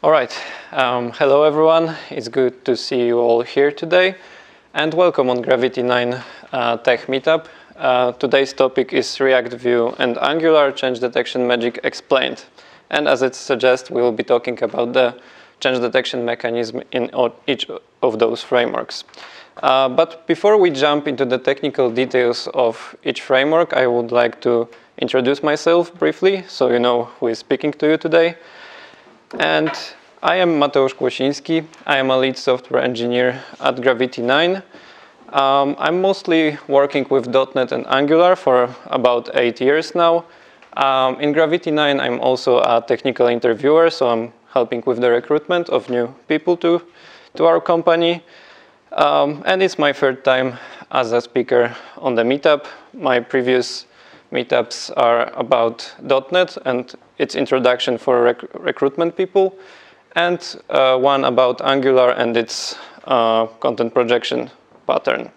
All right. Hello, everyone. It's good to see you all here today, and welcome on Gravity 9 Tech Meetup. Today's topic is React, Vue, and Angular change detection magic explained. And as it suggests, we will be talking about the change detection mechanism in each of those frameworks. But before we jump into the technical details of each framework, I would like to introduce myself briefly, so you know who is speaking to you today. And I am Mateusz Kłosiński. I am a lead software engineer at Gravity 9. I'm mostly working with .NET and Angular for about 8 years now. In Gravity 9, I'm also a technical interviewer, so I'm helping with the recruitment of new people to our company. And it's my third time as a speaker on the meetup. My previous meetups are about .NET and its introduction for recruitment people, and one about Angular and its content projection pattern.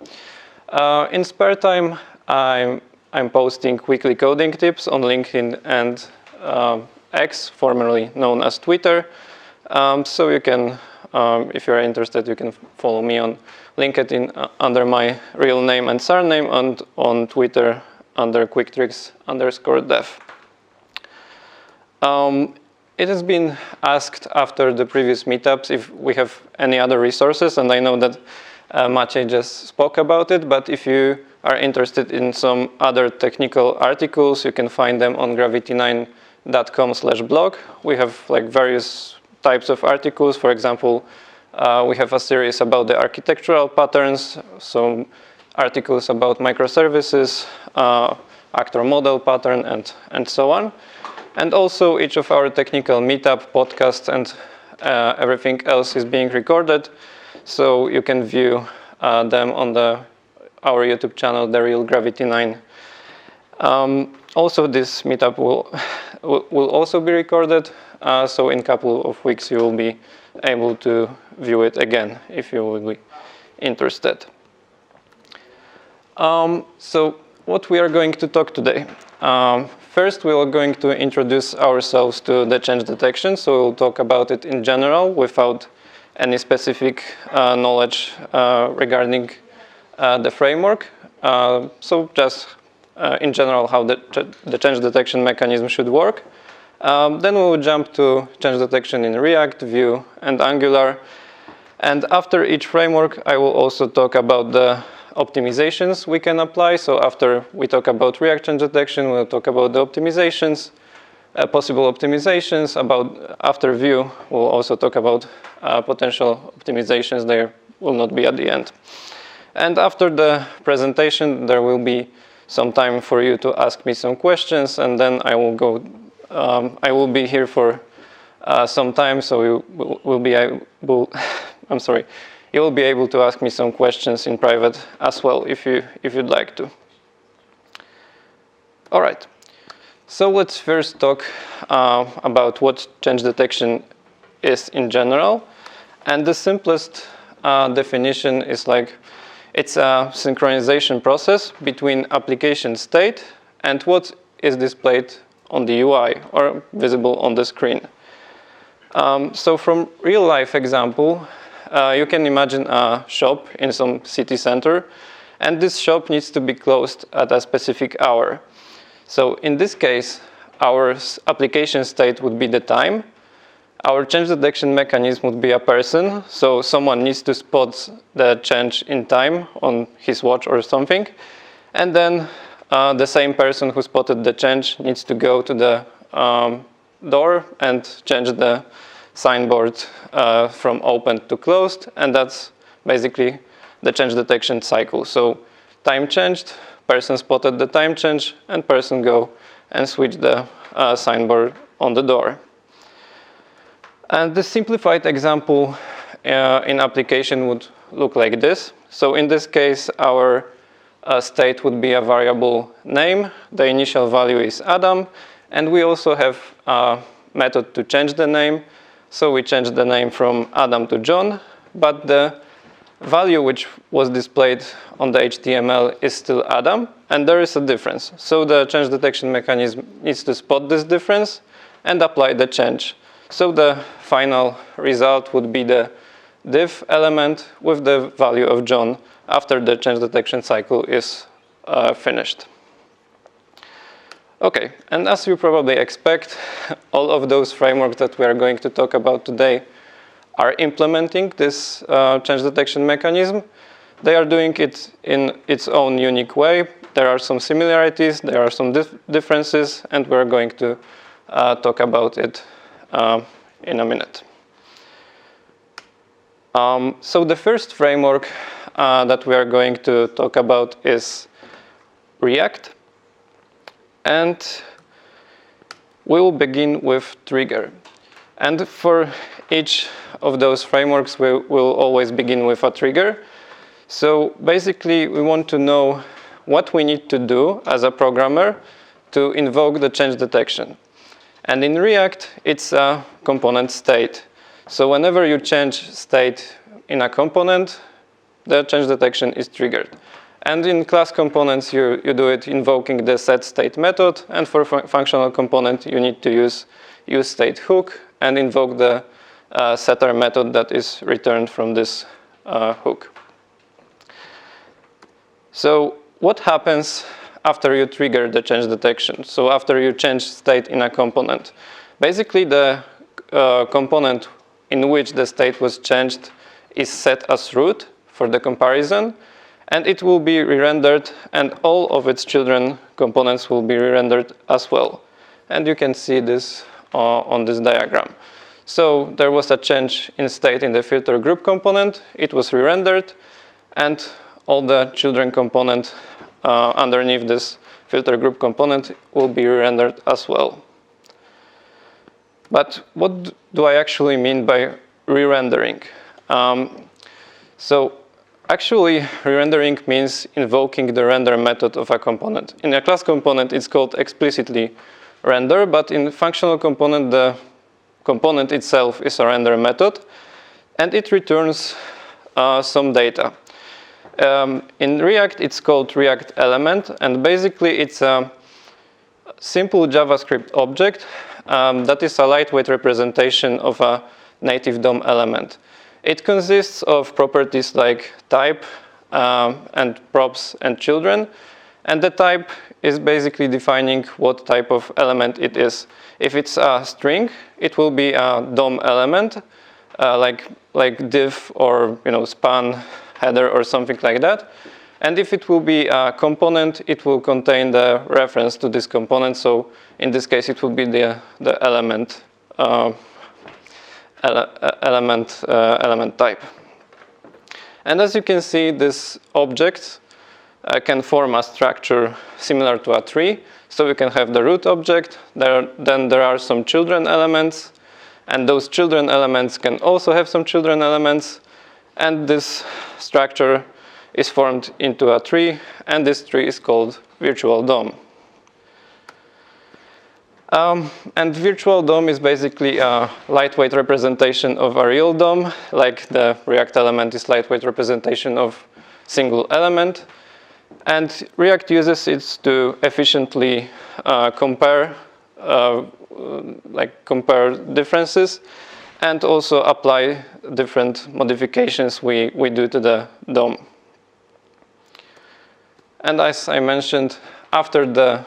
In spare time, I'm posting weekly coding tips on LinkedIn and X, formerly known as Twitter. So you can, if you're interested, you can follow me on LinkedIn under my real name and surname, and on Twitter under quicktricks_dev. It has been asked after the previous meetups if we have any other resources, and I know that Maciej just spoke about it, but if you are interested in some other technical articles, you can find them on gravity9.com/blog. We have like various types of articles. For example, we have a series about the architectural patterns, some articles about microservices, actor model pattern, and so on. And also each of our technical meetup podcasts and everything else is being recorded, so you can view them on our YouTube channel, The Real Gravity 9. Also, this meetup will also be recorded, so in a couple of weeks you will be able to view it again if you will be interested. So what we are going to talk today. First, we are going to introduce ourselves to the change detection, so we'll talk about it in general without any specific knowledge regarding the framework. So just in general how the change detection mechanism should work. Then we will jump to change detection in React, Vue, and Angular. And after each framework, I will also talk about the optimizations we can apply. So after we talk about React change detection, we'll talk about the optimizations, possible optimizations. After Vue, we'll also talk about potential optimizations. They will not be at the end. And after the presentation, there will be some time for you to ask me some questions, and then I will go. I will be here for some time, so you will be able. I'm sorry. You will be able to ask me some questions in private as well if you'd like to. All right. So let's first talk about what change detection is in general. And the simplest definition is like it's a synchronization process between application state and what is displayed on the UI or visible on the screen. So from real life example, you can imagine a shop in some city center, and this shop needs to be closed at a specific hour. So in this case, our application state would be the time. Our change detection mechanism would be a person, so someone needs to spot the change in time on his watch or something. And then the same person who spotted the change needs to go to the door and change the signboard from open to closed, and that's basically the change detection cycle. So time changed, person spotted the time change, and person go and switch the signboard on the door. And the simplified example in application would look like this. So in this case, our state would be a variable name. The initial value is Adam, and we also have a method to change the name. So we changed the name from Adam to John, but the value which was displayed on the HTML is still Adam, and there is a difference. So the change detection mechanism needs to spot this difference and apply the change. So the final result would be the div element with the value of John after the change detection cycle is finished. Okay, and as you probably expect, all of those frameworks that we are going to talk about today are implementing this change detection mechanism. They are doing it in its own unique way. There are some similarities, there are some differences, and we're going to talk about it in a minute. So the first framework that we are going to talk about is React. And we will begin with trigger. And for each of those frameworks, we will always begin with a trigger. So basically, we want to know what we need to do as a programmer to invoke the change detection. And in React, it's a component state. So whenever you change state in a component, the change detection is triggered. And in class components, you do it invoking the setState method. And for functional component, you need to use useStateHook and invoke the setter method that is returned from this hook. So what happens after you trigger the change detection? So after you change state in a component. Basically, the component in which the state was changed is set as root for the comparison. And it will be re-rendered, and all of its children components will be re-rendered as well. And you can see this on this diagram. So there was a change in state in the filter group component. It was re-rendered, and all the children component underneath this filter group component will be re-rendered as well. But what do I actually mean by re-rendering? Actually, re-rendering means invoking the render method of a component. In a class component, it's called explicitly render, but in functional component, the component itself is a render method, and it returns some data. In React, it's called React element, and basically it's a simple JavaScript object that is a lightweight representation of a native DOM element. It consists of properties like type and props and children, and the type is basically defining what type of element it is. If it's a string, it will be a DOM element, like div or span header or something like that. And if it will be a component, it will contain the reference to this component. So in this case, it will be the element. Element type. And as you can see, this object can form a structure similar to a tree. So we can have the root object, then there are some children elements, and those children elements can also have some children elements, and this structure is formed into a tree, and this tree is called virtual DOM. And virtual DOM is basically a lightweight representation of a real DOM, like the React element is lightweight representation of single element. And React uses it to efficiently compare differences and also apply different modifications we do to the DOM. And as I mentioned, after the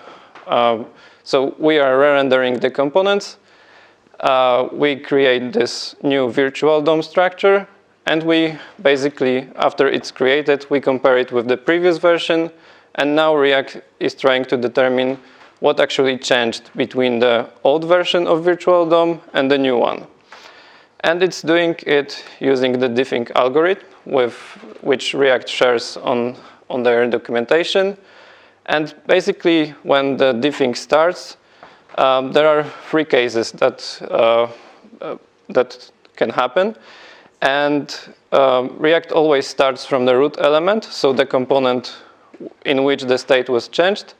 so we are re-rendering the components. We create this new virtual DOM structure, and we basically, after it's created, we compare it with the previous version, and now React is trying to determine what actually changed between the old version of virtual DOM and the new one. And it's doing it using the diffing algorithm, which React shares on their documentation. And basically, when the diffing starts, there are three cases that can happen. And React always starts from the root element, so the component in which the state was changed.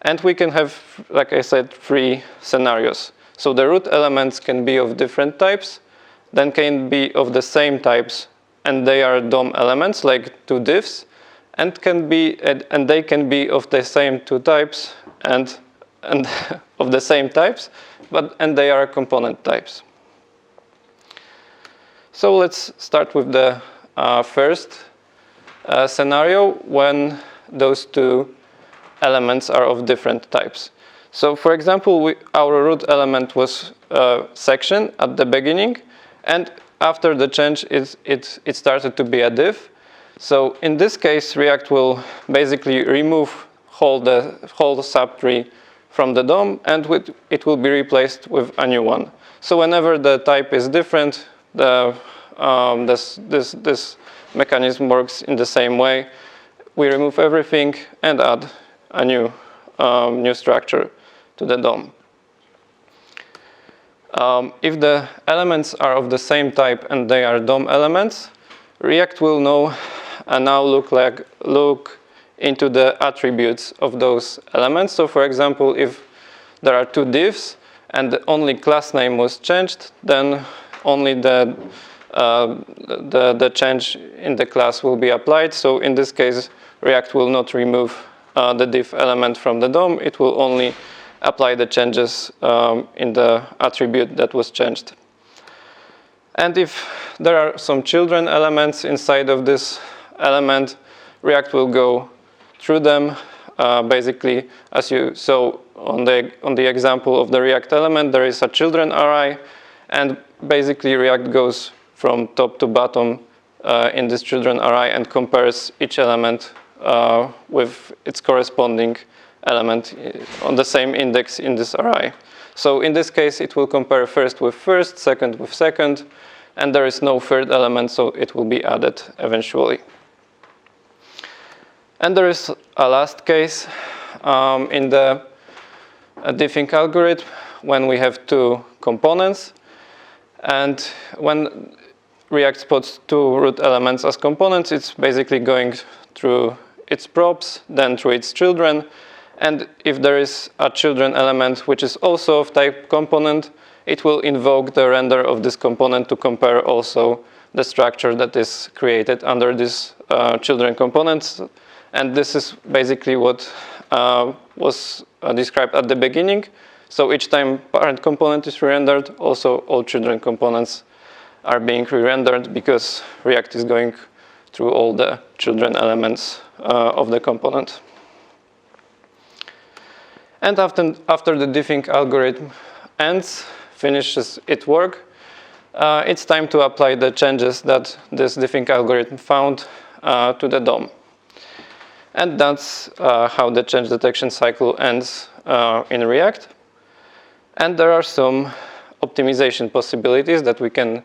And we can have, like I said, three scenarios. So the root elements can be of different types, then can be of the same types, and they are DOM elements, like two divs. And they can be of the same two types and of the same types, and they are component types. So let's start with the first scenario when those two elements are of different types. So for example, our root element was section at the beginning, and after the change it started to be a div. So in this case, React will basically remove the whole subtree from the DOM, and it will be replaced with a new one. So whenever the type is different, this mechanism works in the same way. We remove everything and add a new structure to the DOM. If the elements are of the same type and they are DOM elements, React will now look into the attributes of those elements. So for example, if there are two divs and the only class name was changed, then only the change in the class will be applied. So in this case, React will not remove the div element from the DOM. It will only apply the changes in the attribute that was changed. And if there are some children elements inside of this element, React will go through them. Basically, as you saw on the example of the React element, there is a children array, and basically React goes from top to bottom in this children array and compares each element with its corresponding element on the same index in this array. So in this case, it will compare first with first, second with second, and there is no third element, so it will be added eventually. And there is a last case in the diffing algorithm when we have two components, and when React spots two root elements as components, it's basically going through its props, then through its children, and if there is a children element which is also of type component, it will invoke the render of this component to compare also the structure that is created under these children components. And this is basically what was described at the beginning. So each time parent component is re-rendered, also all children components are being re-rendered because React is going through all the children elements of the component. And after the diffing algorithm finishes its work, it's time to apply the changes that this diffing algorithm found to the DOM. And that's how the change detection cycle ends in React. And there are some optimization possibilities that we can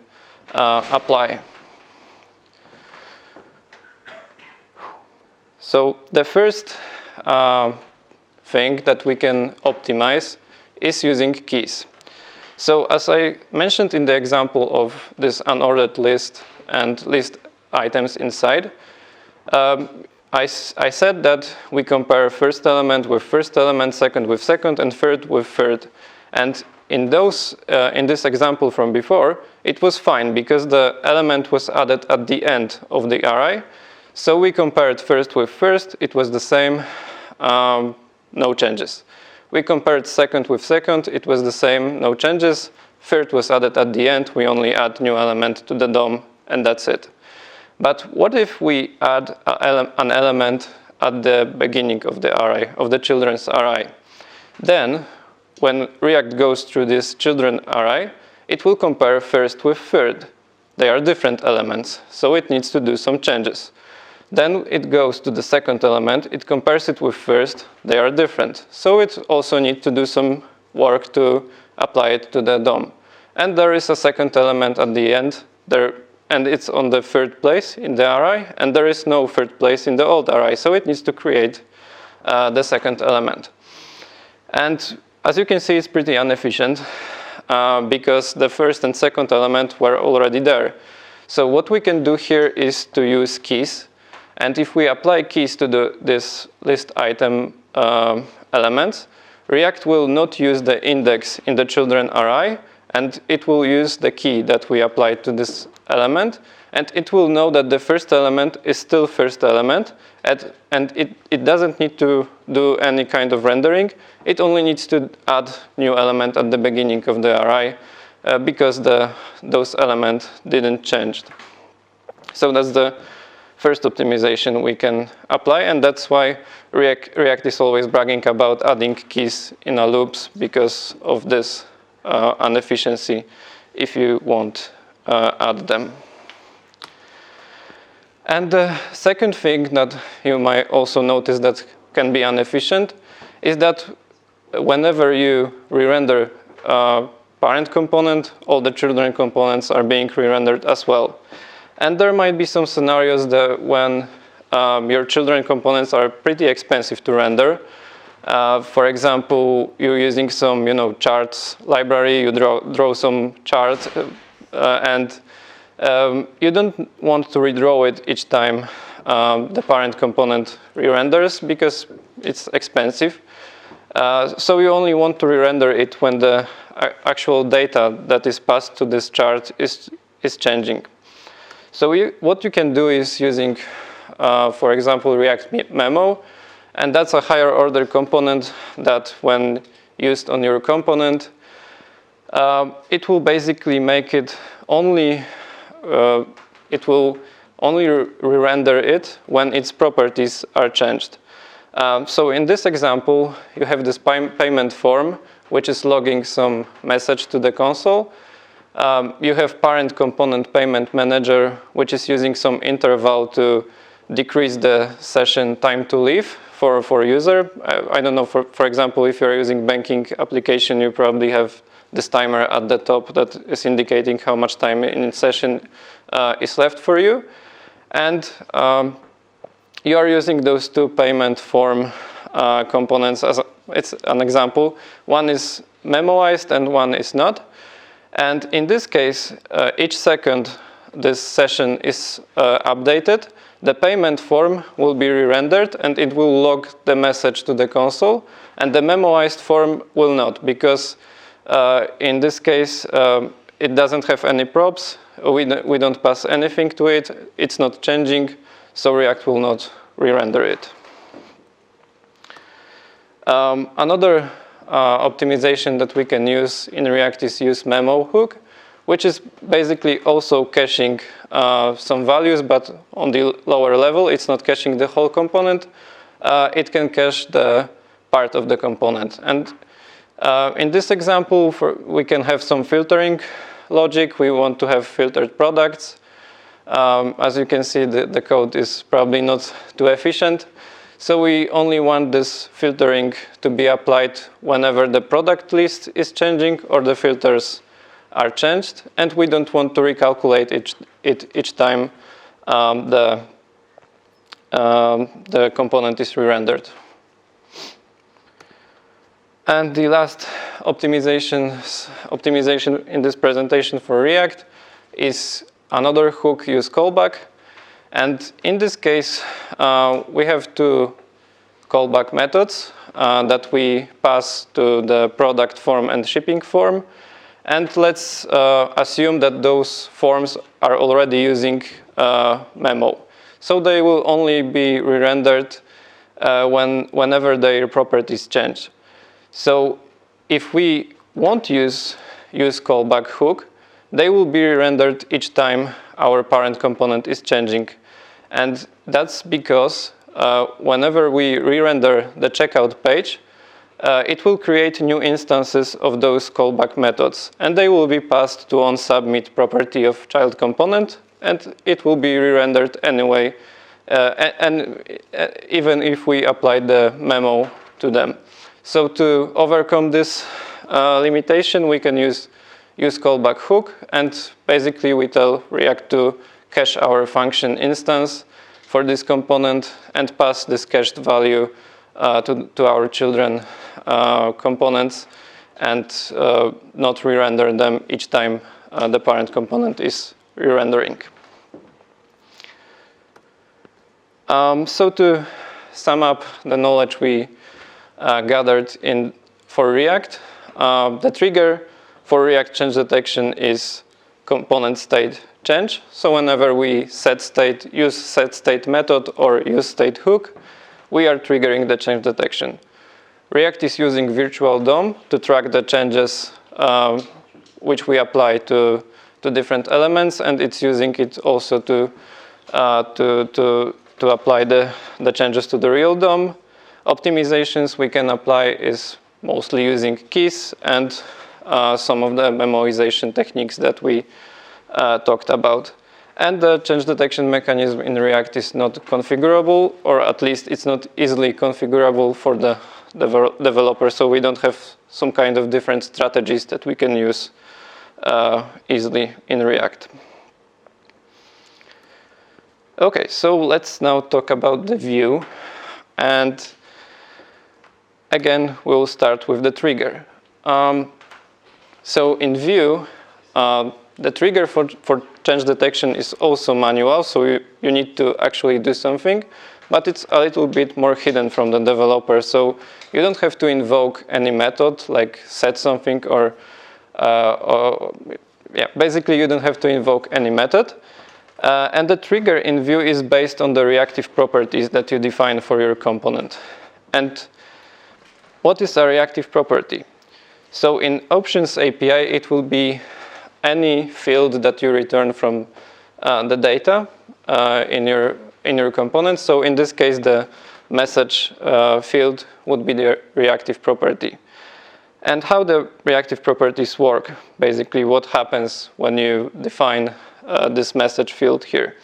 apply. So the first thing that we can optimize is using keys. So as I mentioned in the example of this unordered list and list items inside, I said that we compare first element with first element, second with second, and third with third. And in this example from before, it was fine because the element was added at the end of the array. So we compared first with first, it was the same, no changes. We compared second with second, it was the same, no changes. Third was added at the end, we only add new element to the DOM, and that's it. But what if we add an element at the beginning of the array, of the children's array? Then, when React goes through this children array, it will compare first with third. They are different elements, so it needs to do some changes. Then it goes to the second element, it compares it with first, they are different. So it also needs to do some work to apply it to the DOM. And there is a second element at the end, and it's on the third place in the array, and there is no third place in the old array, so it needs to create the second element. And as you can see, it's pretty inefficient because the first and second element were already there. So what we can do here is to use keys. And if we apply keys to this list item elements, React will not use the index in the children array, and it will use the key that we applied to this element, and it will know that the first element is still first element, and it doesn't need to do any kind of rendering. It only needs to add new element at the beginning of the array because those elements didn't change. So that's the first optimization we can apply, and that's why React is always bragging about adding keys in a loops because of this inefficiency if you won't add them. And the second thing that you might also notice that can be inefficient is that whenever you re-render parent component, all the children components are being re-rendered as well. And there might be some scenarios that when your children components are pretty expensive to render. For example, you're using some, charts library, you draw some charts, and you don't want to redraw it each time the parent component re-renders because it's expensive. So you only want to re-render it when the actual data that is passed to this chart is changing. So what you can do is using, for example, React Memo, and that's a higher order component that when used on your component, it will basically make it only, re-render it when its properties are changed. So in this example, you have this payment form, which is logging some message to the console. You have parent component payment manager, which is using some interval to decrease the session time to leave for user. I don't know, for example, if you're using banking application, you probably have this timer at the top that is indicating how much time in session is left for you. And you are using those two payment form components as it's an example. One is memoized and one is not. And in this case, each second this session is updated, the payment form will be re-rendered and it will log the message to the console, and the memoized form will not, because in this case it doesn't have any props, we don't pass anything to it, it's not changing, so React will not re-render it. Another optimization that we can use in React is use memo hook, which is basically also caching some values, but on the lower level. It's not caching the whole component. It can cache the part of the component. And in this example, we can have some filtering logic. We want to have filtered products. As you can see, the code is probably not too efficient. So we only want this filtering to be applied whenever the product list is changing or the filters are changed, and we don't want to recalculate it each time the component is re-rendered. And the last optimization in this presentation for React is another hook, use callback. And in this case, we have two callback methods that we pass to the product form and shipping form. And let's assume that those forms are already using memo. So they will only be re-rendered whenever their properties change. So if we won't use callback hook, they will be rendered each time our parent component is changing. And that's because whenever we re-render the checkout page, it will create new instances of those callback methods. And they will be passed to onSubmit property of child component, and it will be re-rendered anyway, and even if we apply the memo to them. So to overcome this limitation, we can use callback hook, and basically we tell React to cache our function instance for this component and pass this cached value to our children components, and not re-render them each time the parent component is re-rendering. So to sum up the knowledge we gathered for React, the trigger for React change detection is component state change. So whenever we set state, use set state method or use state hook, we are triggering the change detection. React is using virtual DOM to track the changes which we apply to different elements, and it's using it also to apply the changes to the real DOM. Optimizations we can apply is mostly using keys and some of the memoization techniques that we talked about. And the change detection mechanism in React is not configurable, or at least it's not easily configurable for the developer, so we don't have some kind of different strategies that we can use easily in React. Okay, so let's now talk about the view. And again, we'll start with the trigger. So in Vue, the trigger for change detection is also manual, so you need to actually do something, but it's a little bit more hidden from the developer. So you don't have to invoke any method like set something or basically you don't have to invoke any method. And the trigger in Vue is based on the reactive properties that you define for your component. And what is a reactive property? So in Options API, it will be any field that you return from the data in your component. So in this case, the message field would be the reactive property. And how the reactive properties work, basically what happens when you define this message field here.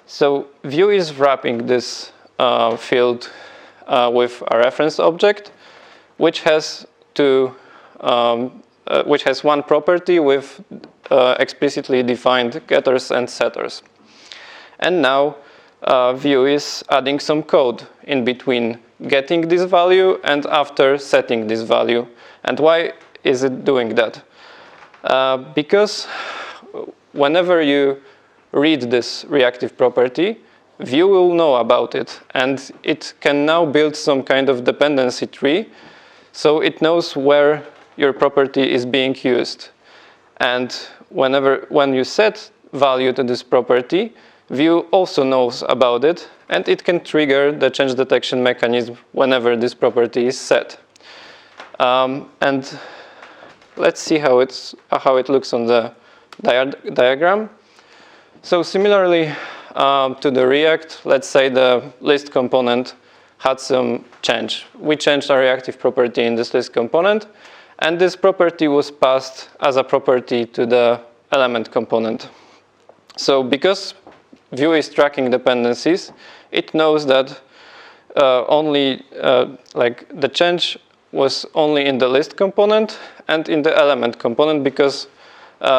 So Vue is wrapping this field with a reference object, which has one property with explicitly defined getters and setters. And now Vue is adding some code in between getting this value and after setting this value. And why is it doing that? Because whenever you read this reactive property, Vue will know about it, and it can now build some kind of dependency tree, so it knows where your property is being used. And when you set value to this property, Vue also knows about it, and it can trigger the change detection mechanism whenever this property is set. And let's see how it looks on the diagram. So similarly to the React, let's say the list component had some change. We changed our reactive property in this list component, and this property was passed as a property to the element component. So because Vue is tracking dependencies, it knows that the change was only in the list component and in the element component because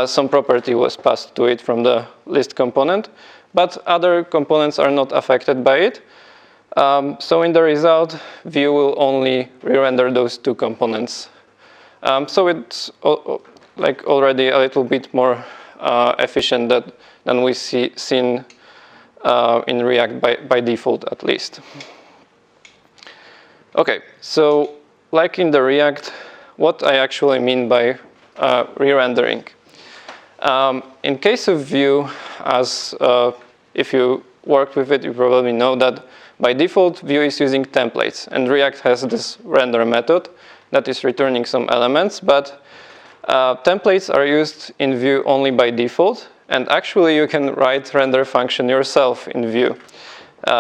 some property was passed to it from the list component, but other components are not affected by it. So in the result, Vue will only re-render those two components. So it's already a little bit more efficient than we seen in React by default, at least. Okay, so like in the React, what I actually mean by re-rendering. In case of Vue, as if you worked with it, you probably know that by default, Vue is using templates, and React has this render method that is returning some elements, but templates are used in Vue only by default, and actually you can write render function yourself in Vue.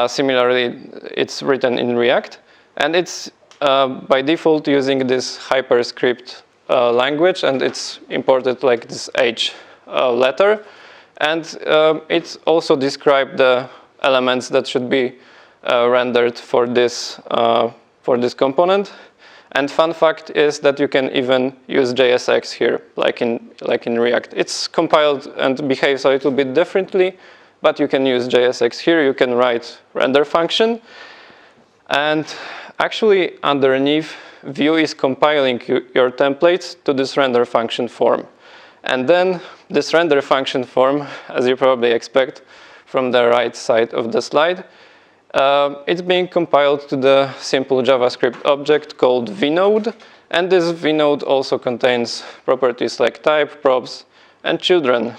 Similarly, it's written in React, and it's by default using this hyperscript language, and it's imported like this H letter, and it's also described the elements that should be rendered for this component. And fun fact is that you can even use JSX here, like in React. It's compiled and behaves a little bit differently, but you can use JSX here. You can write render function, and actually underneath, Vue is compiling your templates to this render function form. And then this render function form, as you probably expect from the right side of the slide, it's being compiled to the simple JavaScript object called vnode, and this vnode also contains properties like type, props, and children.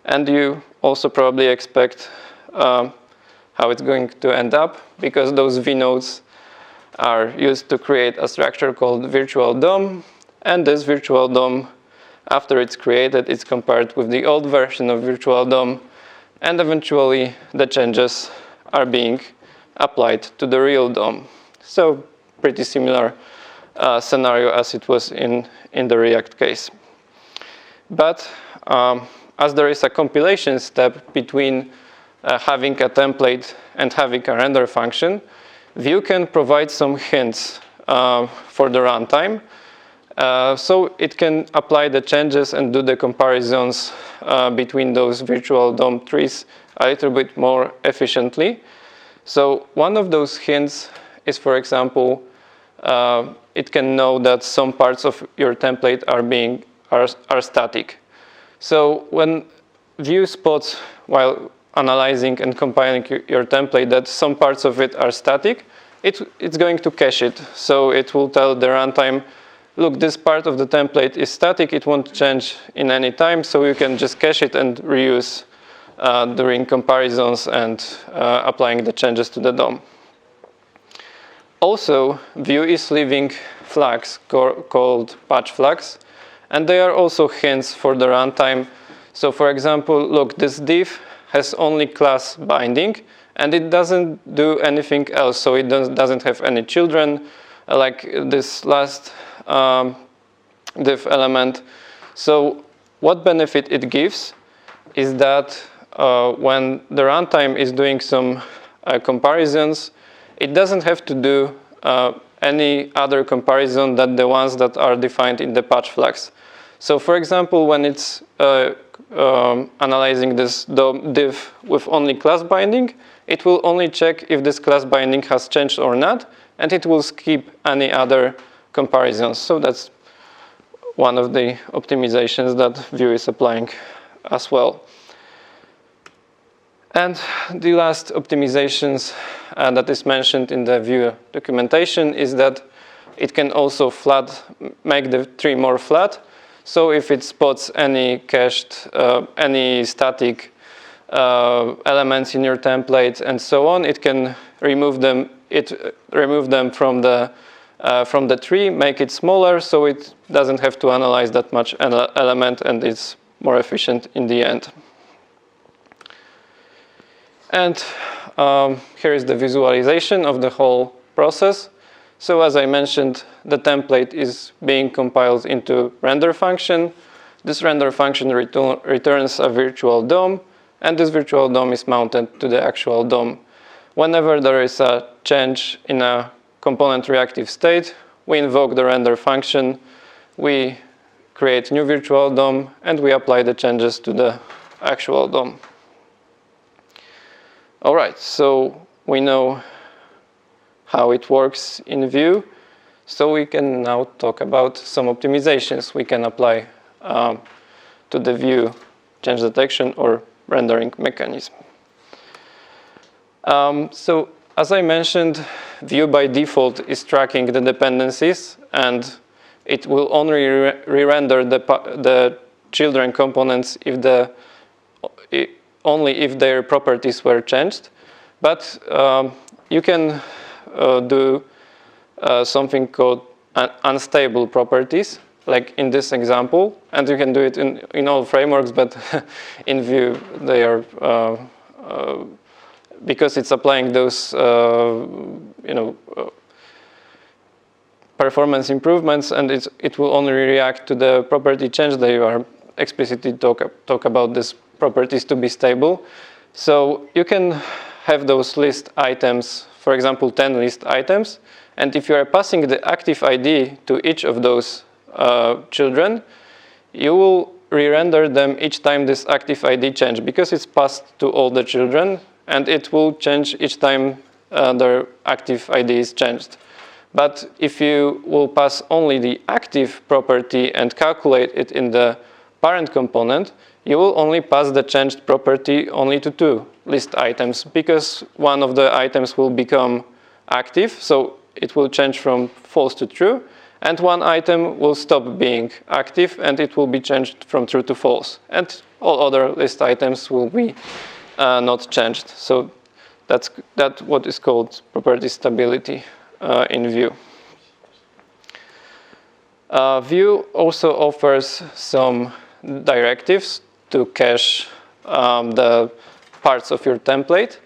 And you also probably expect how it's going to end up, because those vnodes are used to create a structure called virtual DOM, and this virtual DOM After it's created, it's compared with the old version of virtual DOM, and eventually the changes are being applied to the real DOM. So pretty similar scenario as it was in the React case. But as there is a compilation step between having a template and having a render function, Vue can provide some hints for the runtime. So it can apply the changes and do the comparisons between those virtual DOM trees a little bit more efficiently. So one of those hints is, for example, it can know that some parts of your template are static. So when Vue spots, while analyzing and compiling your template, that some parts of it are static, it's going to cache it. So it will tell the runtime, look, this part of the template is static, it won't change in any time, so you can just cache it and reuse during comparisons and applying the changes to the DOM. Also, Vue is leaving flags called patch flags, and they are also hints for the runtime. So for example, look, this div has only class binding, and it doesn't do anything else. So it doesn't have any children, like this last div element. So what benefit it gives is that when the runtime is doing some comparisons, it doesn't have to do any other comparison than the ones that are defined in the patch flags. So for example, when it's analyzing this div with only class binding, it will only check if this class binding has changed or not, and it will skip any other comparisons. So that's one of the optimizations that Vue is applying as well. And the last optimizations that is mentioned in the Vue documentation is that it can also make the tree more flat. So if it spots any cached, any static elements in your template and so on, it can remove them. Remove them from the tree, make it smaller, so it doesn't have to analyze that much element, and it's more efficient in the end. And here is the visualization of the whole process. So as I mentioned, the template is being compiled into render function. This render function returns a virtual DOM, and this virtual DOM is mounted to the actual DOM. Whenever there is a change in a component reactive state, we invoke the render function, we create new virtual DOM, and we apply the changes to the actual DOM. All right, so we know how it works in Vue. So we can now talk about some optimizations we can apply to the Vue change detection or rendering mechanism. So as I mentioned, Vue by default is tracking the dependencies, and it will only re-render the children components only if their properties were changed. But you can do something called unstable properties, like in this example, and you can do it in all frameworks, but in Vue they are because it's applying those performance improvements, and it will only react to the property change. They are explicitly talk about these properties to be stable. So you can have those list items, for example, 10 list items, and if you are passing the active ID to each of those children, you will re-render them each time this active ID change, because it's passed to all the children, and it will change each time their active ID is changed. But if you will pass only the active property and calculate it in the parent component, you will only pass the changed property only to 2 list items, because one of the items will become active, so it will change from false to true, and one item will stop being active, and it will be changed from true to false, and all other list items will be not changed. So that's what is called property stability in Vue. Vue also offers some directives to cache the parts of your template.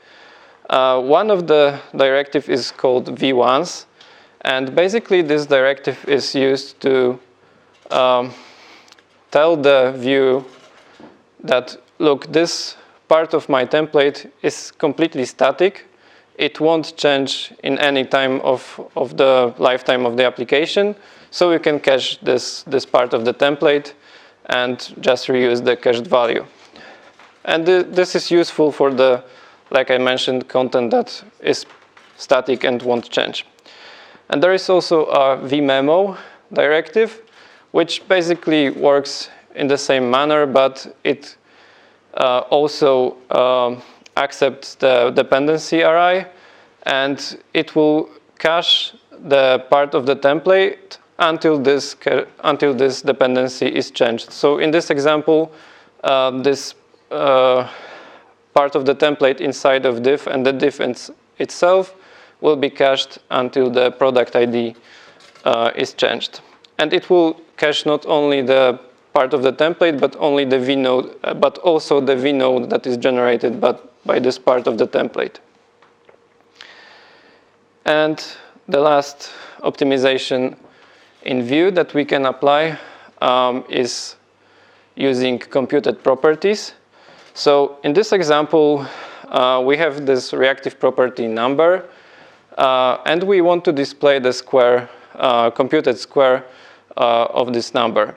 One of the directives is called v1s, and basically this directive is used to tell the Vue that, look, this part of my template is completely static. It won't change in any time of the lifetime of the application, so you can cache this part of the template and just reuse the cached value. And this is useful for the, like I mentioned, content that is static and won't change. And there is also a vmemo directive, which basically works in the same manner, but it also accepts the dependency array, and it will cache the part of the template until this dependency is changed. So in this example, this part of the template inside of div and the div itself will be cached until the product ID is changed. And it will cache not only the part of the template, but only the vnode, but also the vnode that is generated by this part of the template. And the last optimization in Vue that we can apply is using computed properties. So in this example, we have this reactive property number, and we want to display the square, computed square of this number.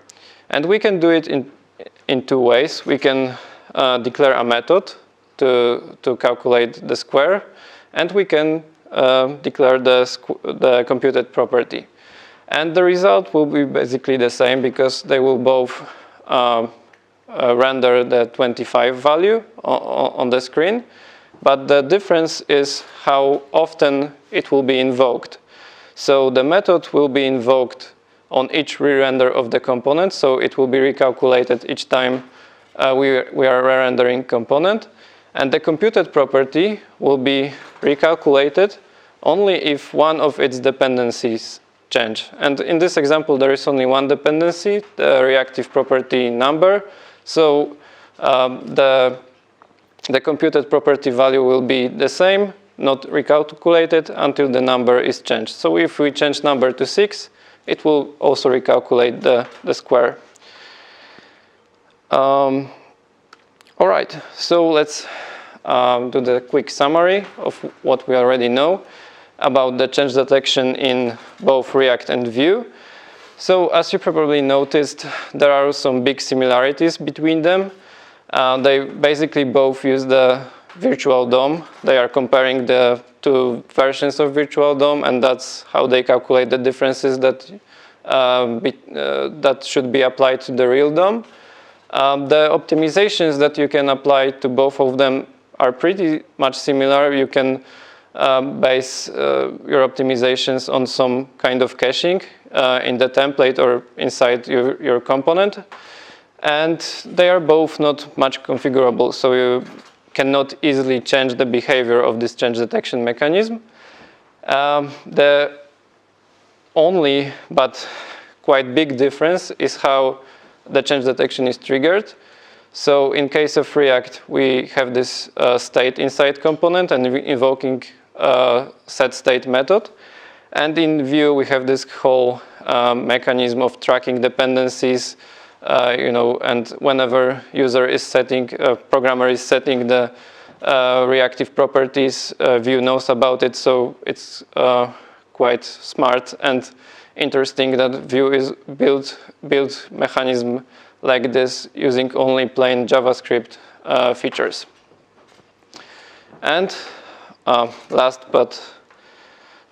And we can do it in two ways. We can declare a method to calculate the square, and we can declare the computed property. And the result will be basically the same, because they will both render the 25 value on the screen. But the difference is how often it will be invoked. So the method will be invoked on each re-render of the component, so it will be recalculated each time we are re-rendering component. And the computed property will be recalculated only if one of its dependencies change. And in this example, there is only one dependency, the reactive property number. So the computed property value will be the same, not recalculated until the number is changed. So if we change number to 6, it will also recalculate the square. All right, so let's do the quick summary of what we already know about the change detection in both React and Vue. So as you probably noticed, there are some big similarities between them. They basically both use the virtual DOM. They are comparing the two versions of virtual DOM, and that's how they calculate the differences that should be applied to the real DOM. The optimizations that you can apply to both of them are pretty much similar. You can base your optimizations on some kind of caching in the template or inside your component. And they are both not much configurable, so you cannot easily change the behavior of this change detection mechanism. The only but quite big difference is how the change detection is triggered. So in case of React, we have this state inside component and invoking set state method. And in Vue, we have this whole mechanism of tracking dependencies, and whenever user is setting, programmer is setting the reactive properties, Vue knows about it. So it's quite smart and interesting that Vue is built mechanism like this using only plain JavaScript features. And last but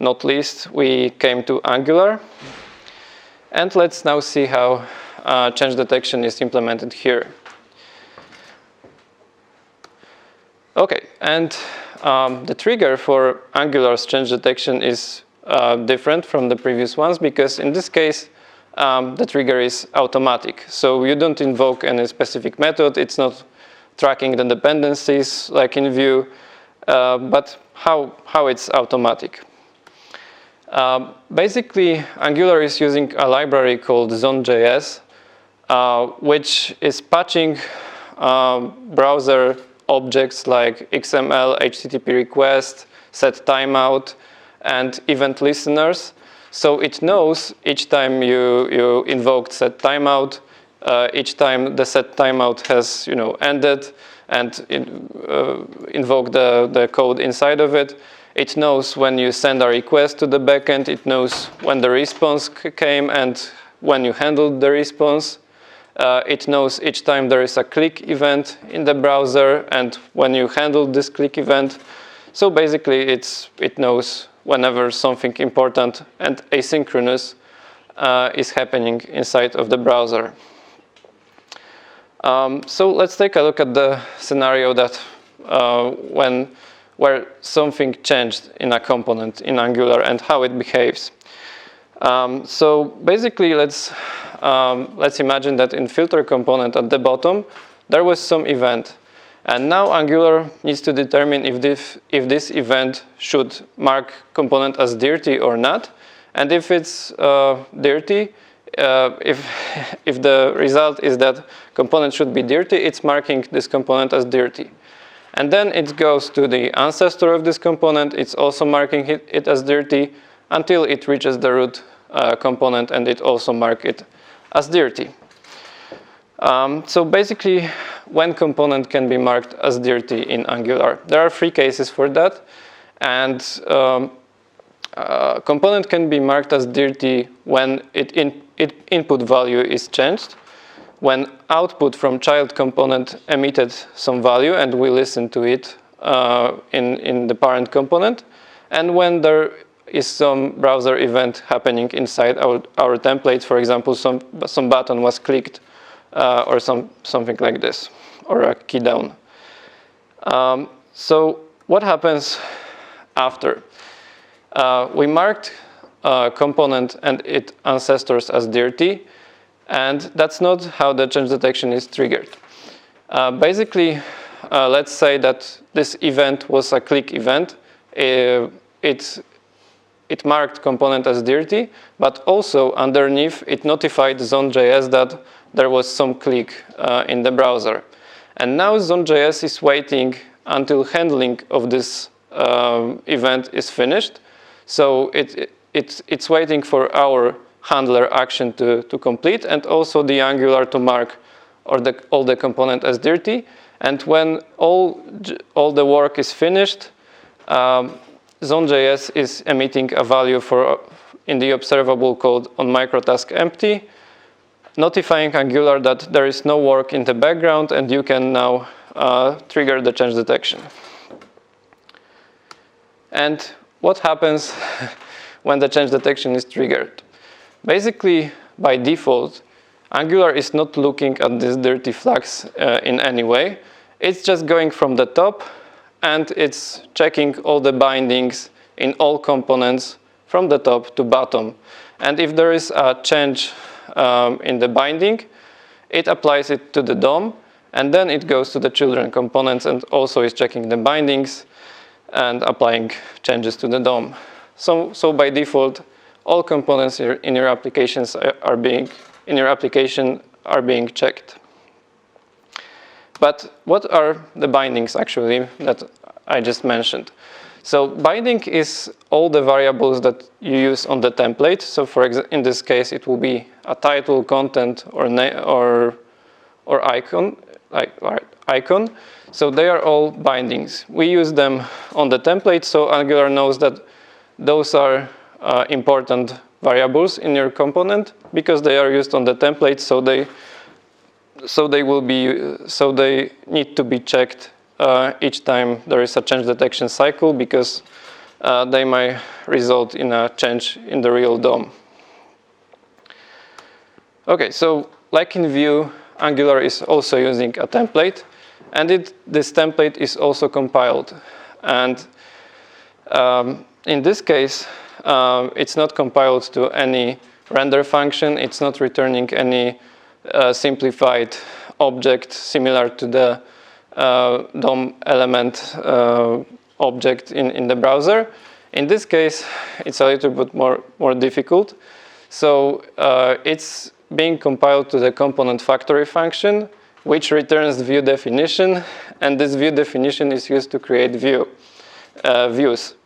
not least, we came to Angular. And let's now see how change detection is implemented here. Okay, and the trigger for Angular's change detection is different from the previous ones, because in this case, the trigger is automatic. So you don't invoke any specific method. It's not tracking the dependencies like in Vue, but how it's automatic. Basically, Angular is using a library called zone.js, which is patching browser objects like XML, HTTP request, set timeout, and event listeners. So it knows each time you invoked set timeout, each time the set timeout has ended, and invoke the code inside of it. It knows when you send a request to the backend. It knows when the response came and when you handled the response. It knows each time there is a click event in the browser and when you handled this click event. So basically, it knows whenever something important and asynchronous is happening inside of the browser. So let's take a look at the scenario that where something changed in a component in Angular and how it behaves. So basically, let's imagine that in filter component at the bottom there was some event, and now Angular needs to determine if this event should mark component as dirty or not, and if it's dirty. If the result is that component should be dirty, it's marking this component as dirty. And then it goes to the ancestor of this component. It's also marking it as dirty until it reaches the root component, and it also marks it as dirty. So basically, when component can be marked as dirty in Angular, there are 3 cases for that. And component can be marked as dirty when its input value is changed, when output from child component emitted some value and we listen to it in the parent component, and when there is some browser event happening inside our template. For example, some button was clicked or something like this, or a key down. So what happens after? We marked component and its ancestors as dirty, and that's not how the change detection is triggered. Basically, let's say that this event was a click event. It marked component as dirty, but also underneath it notified zone.js that there was some click in the browser. And now zone.js is waiting until handling of this event is finished. So it's waiting for our handler action to complete, and also the Angular to mark all the component as dirty. And when all the work is finished, zone.js is emitting a value in the observable code on microtask empty, notifying Angular that there is no work in the background and you can now trigger the change detection. And what happens when the change detection is triggered? Basically, by default, Angular is not looking at these dirty flags in any way. It's just going from the top and it's checking all the bindings in all components from the top to bottom. And if there is a change in the binding, it applies it to the DOM, and then it goes to the children components and also is checking the bindings and applying changes to the DOM. So by default, all components in your applications are being checked. But what are the bindings actually that I just mentioned? So binding is all the variables that you use on the template. So in this case, it will be a title, content, or icon, icon. So they are all bindings. We use them on the template, so Angular knows that those are important variables in your component because they are used on the template. So they need to be checked each time there is a change detection cycle, because they might result in a change in the real DOM. Okay, so like in Vue, Angular is also using a template, and this template is also compiled. And in this case, it's not compiled to any render function. It's not returning any simplified object similar to the DOM element object in the browser. In this case, it's a little bit more difficult. So it's being compiled to the component factory function, which returns view definition, and this view definition is used to create view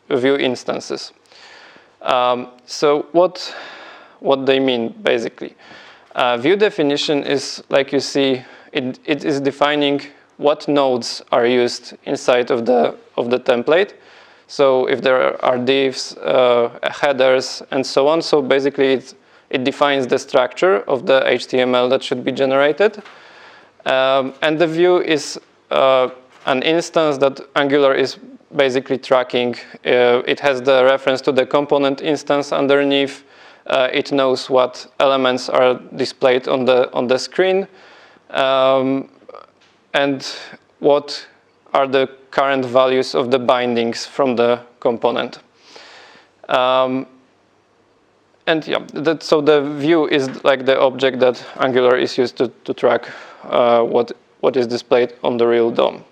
instances. So what they mean basically? View definition is, like you see, it is defining what nodes are used inside of the template. So if there are divs, headers, and so on, so basically it defines the structure of the HTML that should be generated. And the view is an instance that Angular is basically tracking. It has the reference to the component instance underneath. It knows what elements are displayed on the screen, and what are the current values of the bindings from the component. And yeah, so the view is like the object that Angular is used to track what is displayed on the real DOM.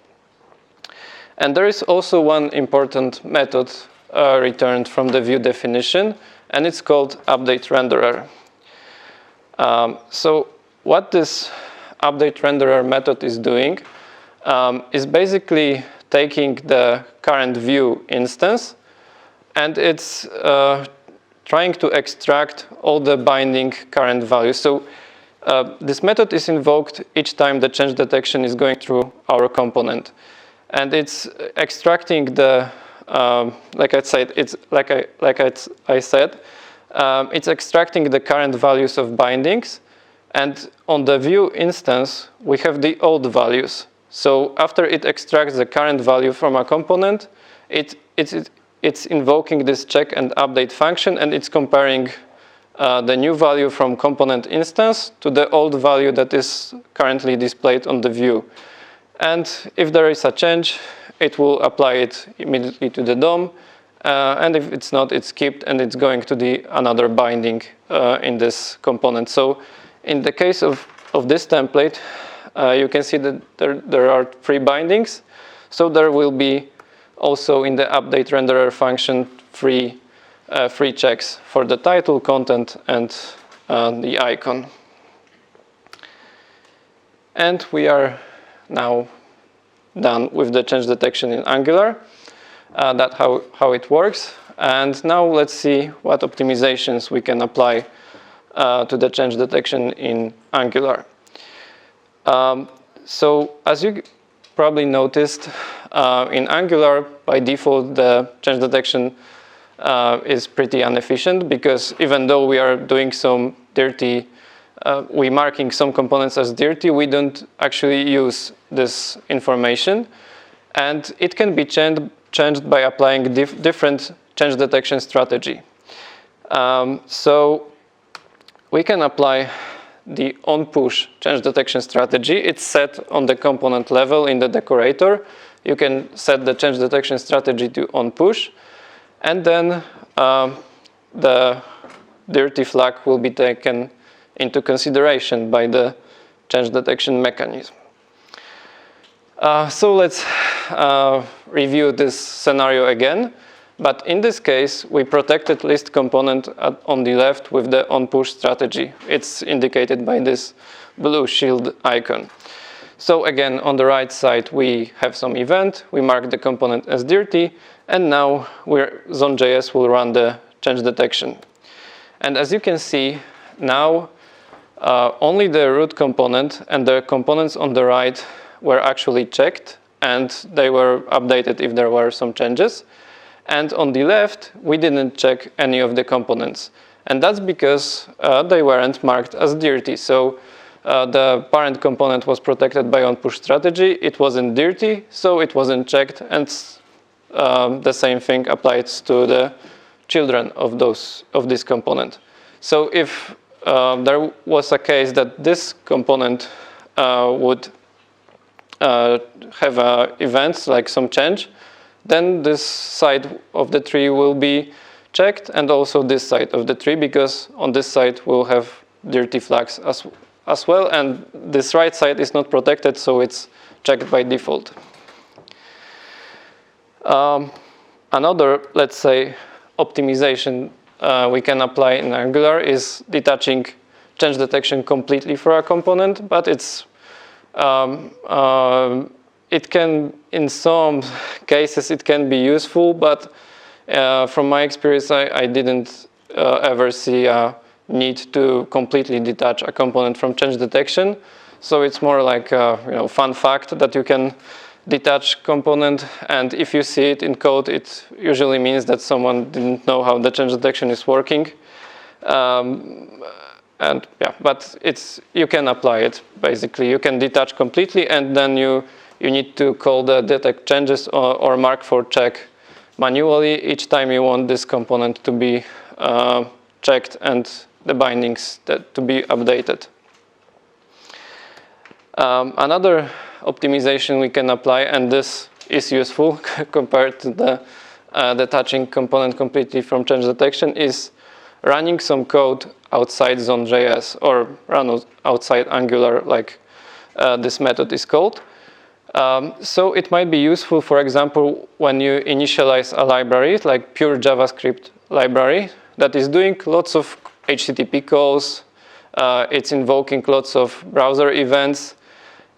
And there is also one important method returned from the view definition, and it's called update renderer. So what this update renderer method is doing is basically taking the current view instance, and it's trying to extract all the binding current values. So this method is invoked each time the change detection is going through our component, and it's extracting the like I said, it's extracting the current values of bindings, and on the view instance we have the old values. So after it extracts the current value from a component, it's invoking this check and update function, and it's comparing the new value from component instance to the old value that is currently displayed on the view. And if there is a change, it will apply it immediately to the DOM. And if it's not, it's skipped, and it's going to the another binding in this component. So in the case of this template, you can see that there are 3 bindings. So there will be also in the update renderer function 3 checks for the title, content, and the icon. And we are now done with the change detection in Angular. That's how it works. And now let's see what optimizations we can apply to the change detection in Angular. So as you probably noticed, in Angular, by default, the change detection is pretty inefficient, because even though we are doing some dirty, we're marking some components as dirty, we don't actually use this information. And it can be changed by applying different change detection strategy. So we can apply the on-push change detection strategy. It's set on the component level in the decorator. You can set the change detection strategy to on-push, and then the dirty flag will be taken into consideration by the change detection mechanism. So let's review this scenario again. But in this case, we protected list component on the left with the on-push strategy. It's indicated by this blue shield icon. So again, on the right side, we have some event. We mark the component as dirty, and now Zone.js will run the change detection. And as you can see, now only the root component and the components on the right were actually checked, and they were updated if there were some changes. And on the left, we didn't check any of the components. And that's because they weren't marked as dirty. So the parent component was protected by on-push strategy. It wasn't dirty, so it wasn't checked. And the same thing applies to the children of this component. So if there was a case that this component would have events like some change, then this side of the tree will be checked, and also this side of the tree, because on this side we'll have dirty flags as well, and this right side is not protected, so it's checked by default. Another, let's say, optimization we can apply in Angular is detaching change detection completely for a component, but it can, in some cases, it can be useful, but from my experience, I didn't ever see a need to completely detach a component from change detection. So it's more like a fun fact that you can detach component, and if you see it in code, it usually means that someone didn't know how the change detection is working. And yeah, but you can apply it basically. You can detach completely, and then you need to call the detect changes or mark for check manually each time you want this component to be checked and the bindings to be updated. Another optimization we can apply, and this is useful compared to the detaching component completely from change detection, is running some code outside Zone.js or run outside Angular, like this method is called. So it might be useful, for example, when you initialize a library, like pure JavaScript library, that is doing lots of HTTP calls, it's invoking lots of browser events,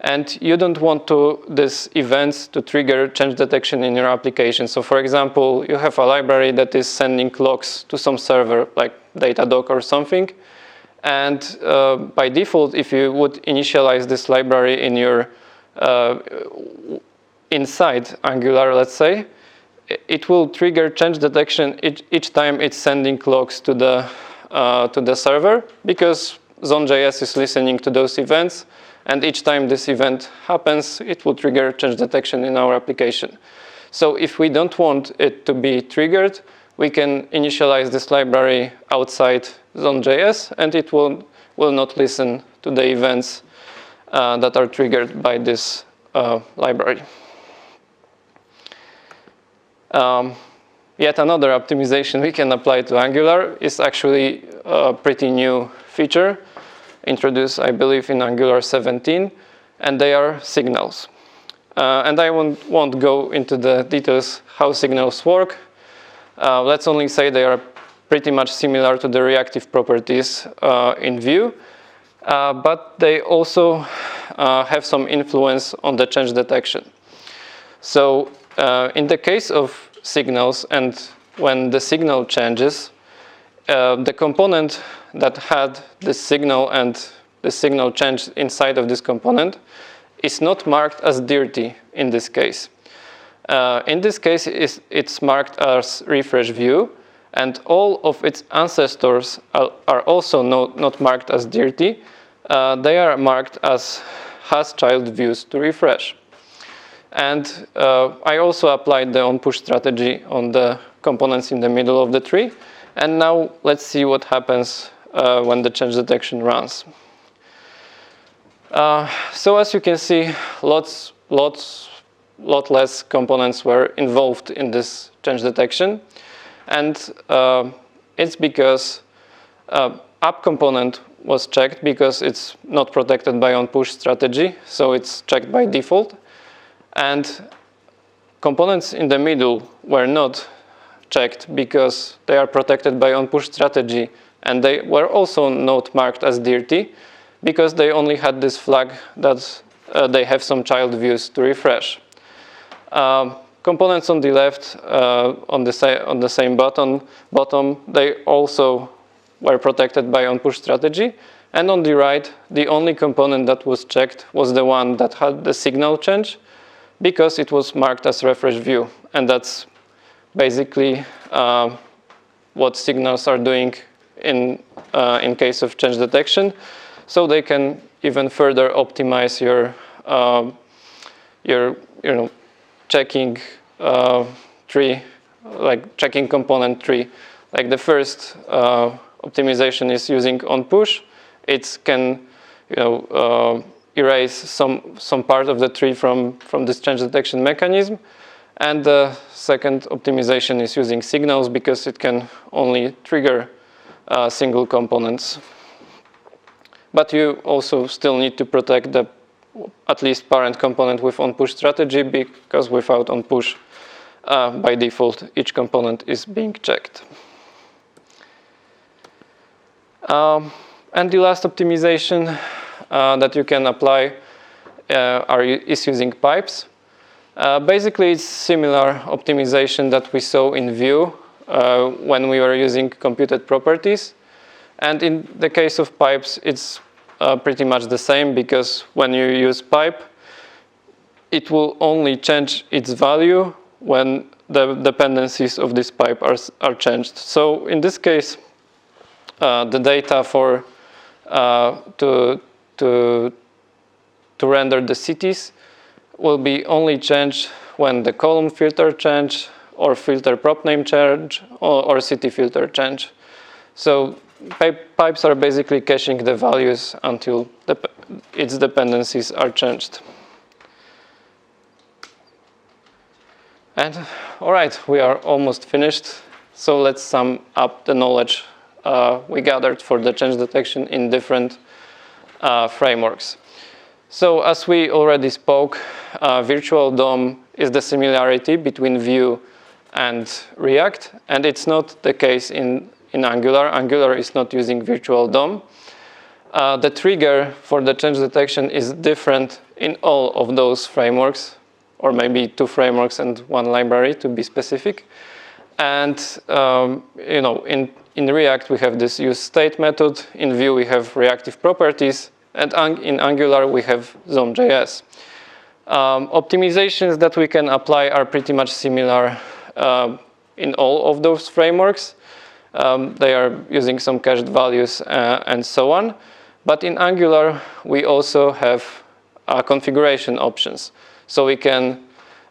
and you don't want these events to trigger change detection in your application. So for example, you have a library that is sending logs to some server, like Datadog or something, and by default, if you would initialize this library in your inside Angular, let's say, it will trigger change detection each time it's sending logs to the server, because Zone.js is listening to those events, and each time this event happens, it will trigger change detection in our application. So if we don't want it to be triggered, we can initialize this library outside Zone.js, and it will not listen to the events that are triggered by this library. Yet another optimization we can apply to Angular is actually a pretty new feature introduced, I believe, in Angular 17, and they are signals. And I won't go into the details how signals work. Let's only say they are pretty much similar to the reactive properties in Vue, but they also have some influence on the change detection. So in the case of signals, and when the signal changes, the component that had this signal and the signal change inside of this component is not marked as dirty in this case. In this case, it's marked as refresh view, and all of its ancestors are also not marked as dirty. They are marked as has child views to refresh. And I also applied the onPush strategy on the components in the middle of the tree. And now let's see what happens when the change detection runs. So as you can see, lot less components were involved in this change detection. And it's because app component was checked because it's not protected by onPush strategy, so it's checked by default. And components in the middle were not checked because they are protected by onPush strategy, and they were also not marked as dirty because they only had this flag that they have some child views to refresh. Components on the left, on the same bottom, they also were protected by onPush strategy, and on the right, the only component that was checked was the one that had the signal change, because it was marked as refresh view, and that's basically what signals are doing in case of change detection. So they can even further optimize your checking tree, like checking component tree. Like the first optimization is using onPush. It can erase some part of the tree from this change detection mechanism. And the second optimization is using signals because it can only trigger single components. But you also still need to protect the at least parent component with onPush strategy, because without onPush, by default, each component is being checked. And the last optimization that you can apply is using pipes. Basically, it's similar optimization that we saw in Vue when we were using computed properties. And in the case of pipes, it's pretty much the same, because when you use pipe, it will only change its value when the dependencies of this pipe are changed. So in this case, the data for to render the cities will be only changed when the column filter change, or filter prop name change, or city filter change. So pipes are basically caching the values until its dependencies are changed. And all right, we are almost finished. So let's sum up the knowledge we gathered for the change detection in different frameworks. So as we already spoke, virtual DOM is the similarity between Vue and React, and it's not the case in Angular. Angular is not using virtual DOM. The trigger for the change detection is different in all of those frameworks, or maybe 2 frameworks and 1 library to be specific. And in React we have this useState method. In Vue we have reactive properties, and in Angular we have zone.js. Optimizations that we can apply are pretty much similar in all of those frameworks. They are using some cached values and so on. But in Angular, we also have configuration options. So we can,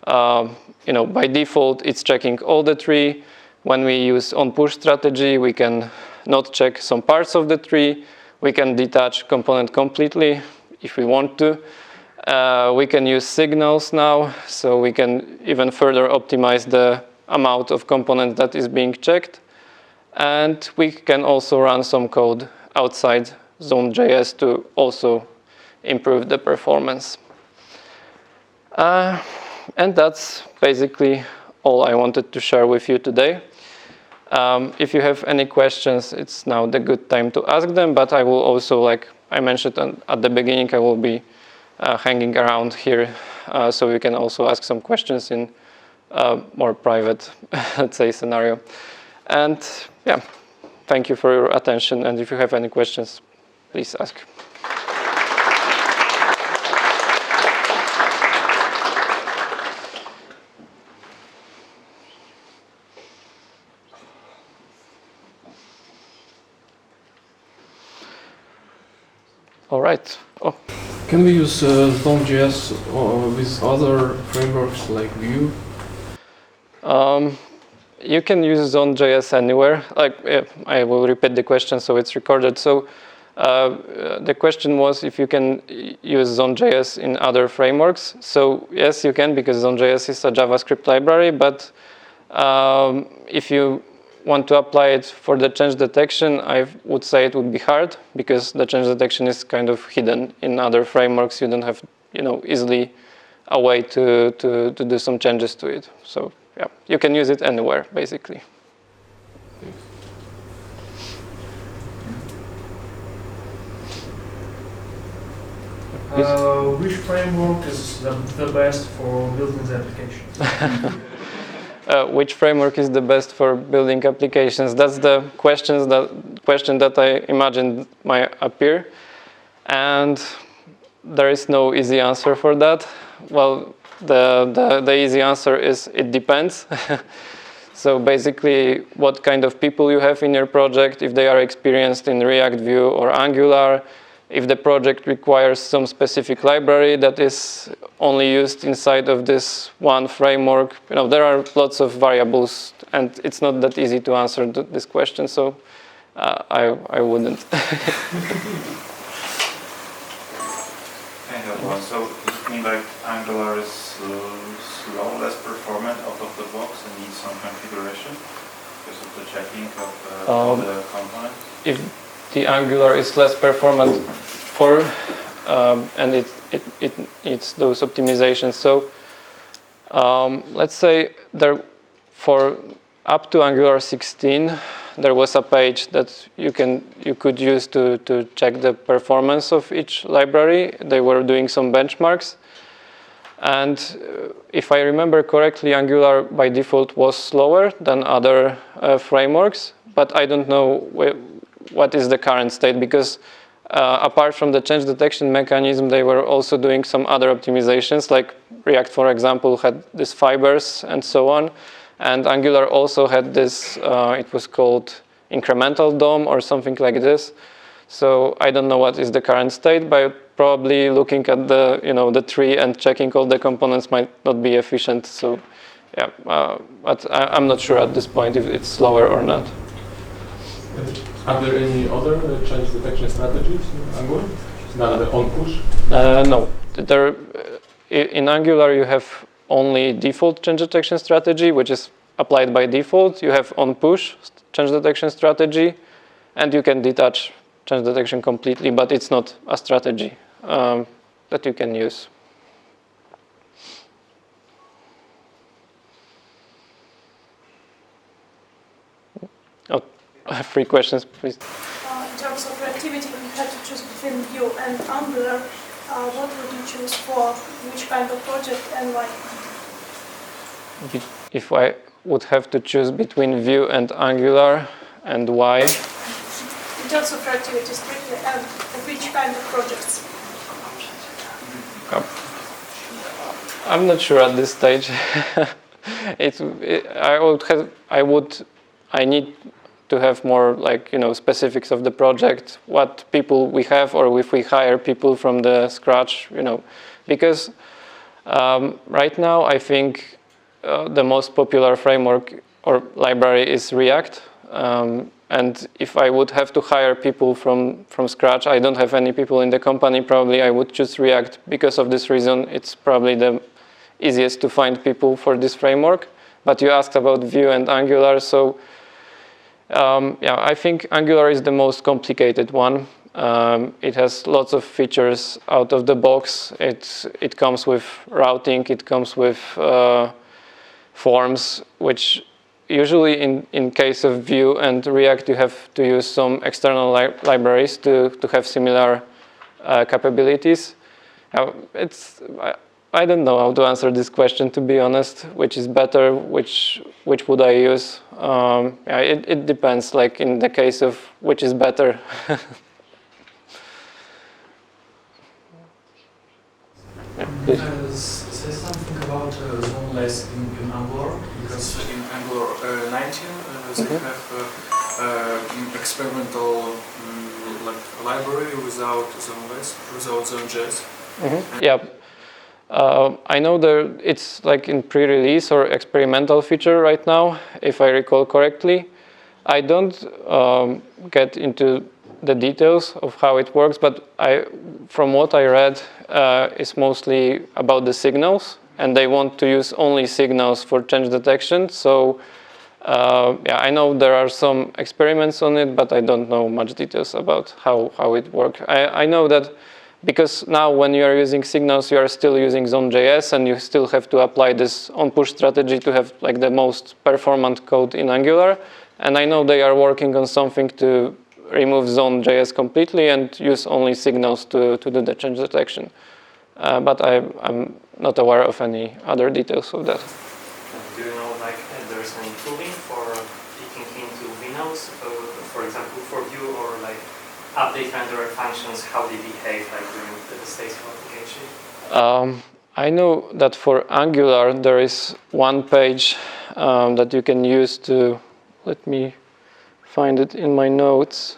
by default, it's checking all the tree. When we use on-push strategy, we can not check some parts of the tree. We can detach component completely if we want to. We can use signals now, so we can even further optimize the amount of components that is being checked. And we can also run some code outside zone.js to also improve the performance. And that's basically all I wanted to share with you today. If you have any questions, it's now the good time to ask them, but I will also, like I mentioned at the beginning, I will be hanging around here, so you can also ask some questions in more private, let's say, scenario. And yeah, thank you for your attention, and if you have any questions, please ask. All right. Oh. Can we use Zone.js with other frameworks like Vue? You can use Zone.js anywhere. I will repeat the question so it's recorded. So the question was if you can use Zone.js in other frameworks. So yes, you can, because Zone.js is a JavaScript library. But if you want to apply it for the change detection, I would say it would be hard, because the change detection is kind of hidden in other frameworks. You don't have, easily a way to do some changes to it. So yeah, you can use it anywhere, basically. Which framework is the best for building the application? Which framework is the best for building applications? That's the question that I imagined might appear. And there is no easy answer for that. Well, the easy answer is it depends. So basically, what kind of people you have in your project, if they are experienced in React, Vue, or Angular, if the project requires some specific library that is only used inside of this one framework. There are lots of variables, and it's not that easy to answer this question, so I wouldn't. I have one. So it means like Angular is slow, less performant out of the box, and needs some configuration because of the checking of all the components? If the Angular is less performant and it's those optimizations. So Let's say for up to Angular 16, there was a page that you could use to check the performance of each library. They were doing some benchmarks. And if I remember correctly, Angular by default was slower than other frameworks, but I don't know what is the current state, because apart from the change detection mechanism, they were also doing some other optimizations, like React, for example, had these fibers and so on. And Angular also had this, it was called incremental DOM or something like this. So I don't know what is the current state, but probably looking at the tree and checking all the components might not be efficient. So yeah, but I'm not sure at this point if it's slower or not. Are there any other change detection strategies in Angular than the on-push? No. In Angular, you have only default change detection strategy, which is applied by default. You have on-push change detection strategy, and you can detach change detection completely, but it's not a strategy that you can use. Oh, I have 3 questions, please. In terms of reactivity, if you had to choose between Vue and Angular, what would you choose for which kind of project and why? If I would have to choose between Vue and Angular, and why? In terms of reactivity strictly, and for which kind of projects? I'm not sure at this stage. I need to have more specifics of the project, what people we have, or if we hire people from the scratch, because right now I think the most popular framework or library is React. And if I would have to hire people from scratch, I don't have any people in the company, probably I would choose React because of this reason. It's probably the easiest to find people for this framework. But you asked about Vue and Angular, so yeah, I think Angular is the most complicated one. It has lots of features out of the box. It comes with routing, it comes with forms, which usually in case of Vue and React, you have to use some external libraries to have similar capabilities. I don't know how to answer this question, to be honest. Which is better? Which would I use? Yeah, it depends. Like in the case of which is better. Yeah, please. Say something about zoneless in Angular, because in Angular 19 they have experimental library without zoneless, without zone.js. Yeah. I know it's like in pre-release or experimental feature right now, if I recall correctly. I don't get into the details of how it works, but from what I read, it's mostly about the signals, and they want to use only signals for change detection. So yeah, I know there are some experiments on it, but I don't know much details about how it works. I know that because now when you are using signals, you are still using Zone.js, and you still have to apply this on-push strategy to have like the most performant code in Angular. And I know they are working on something to remove Zone.js completely and use only signals to do the change detection. But I'm not aware of any other details of that. Do you know there's any tooling for picking into VNodes, for example, for Vue, or update renderer functions, how they behave during the state of application? I know that for Angular there is one page that you can use to, let me find it in my notes.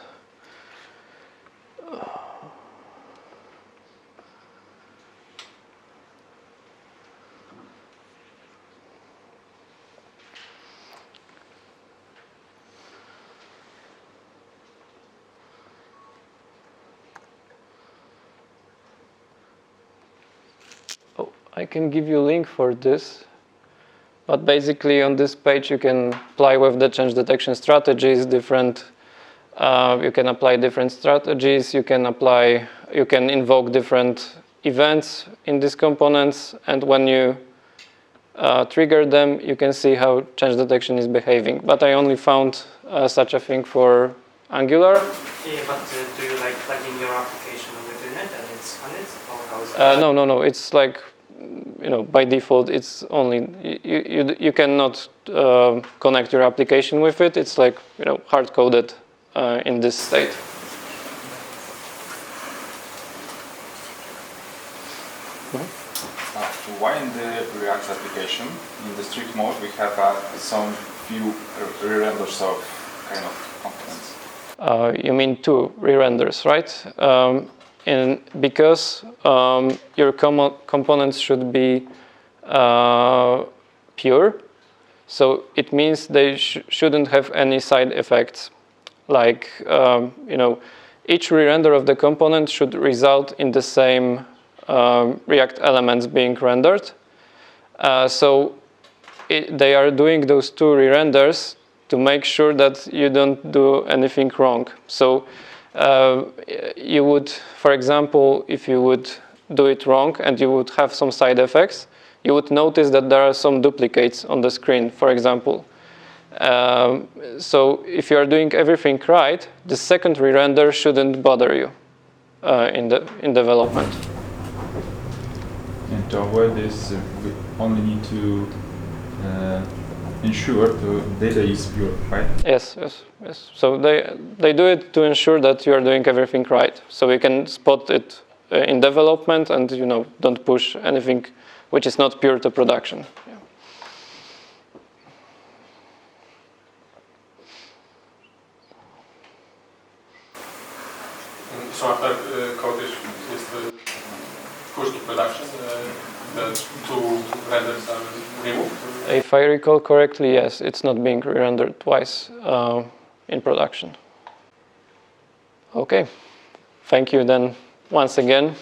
I can give you a link for this, but basically on this page you can play with the change detection strategies. You can apply different strategies. You can invoke different events in these components, and when you trigger them, you can see how change detection is behaving. But I only found such a thing for Angular. Yeah, but do you like plug in your application within it and it's on it, or how is it? No. It's like, by default, it's only you cannot connect your application with it. It's like hard coded in this state. Why in the React application, in the strict mode, we have some few re-renders of kind of components? You mean 2 re-renders, right? Because your components should be pure, so it means they shouldn't have any side effects. Like, each re-render of the component should result in the same React elements being rendered. So they are doing those 2 re-renders to make sure that you don't do anything wrong. So you would, for example, if you would do it wrong and you would have some side effects, you would notice that there are some duplicates on the screen, for example. So if you are doing everything right, the second re-render shouldn't bother you in development. And to avoid this, we only need to ensure the data is pure, right? Yes. So they do it to ensure that you are doing everything right. So we can spot it in development and don't push anything which is not pure to production. Yeah. So after code is pushed to production, the 2 renders are removed? If I recall correctly, yes, it's not being re-rendered twice in production. Okay, thank you then once again.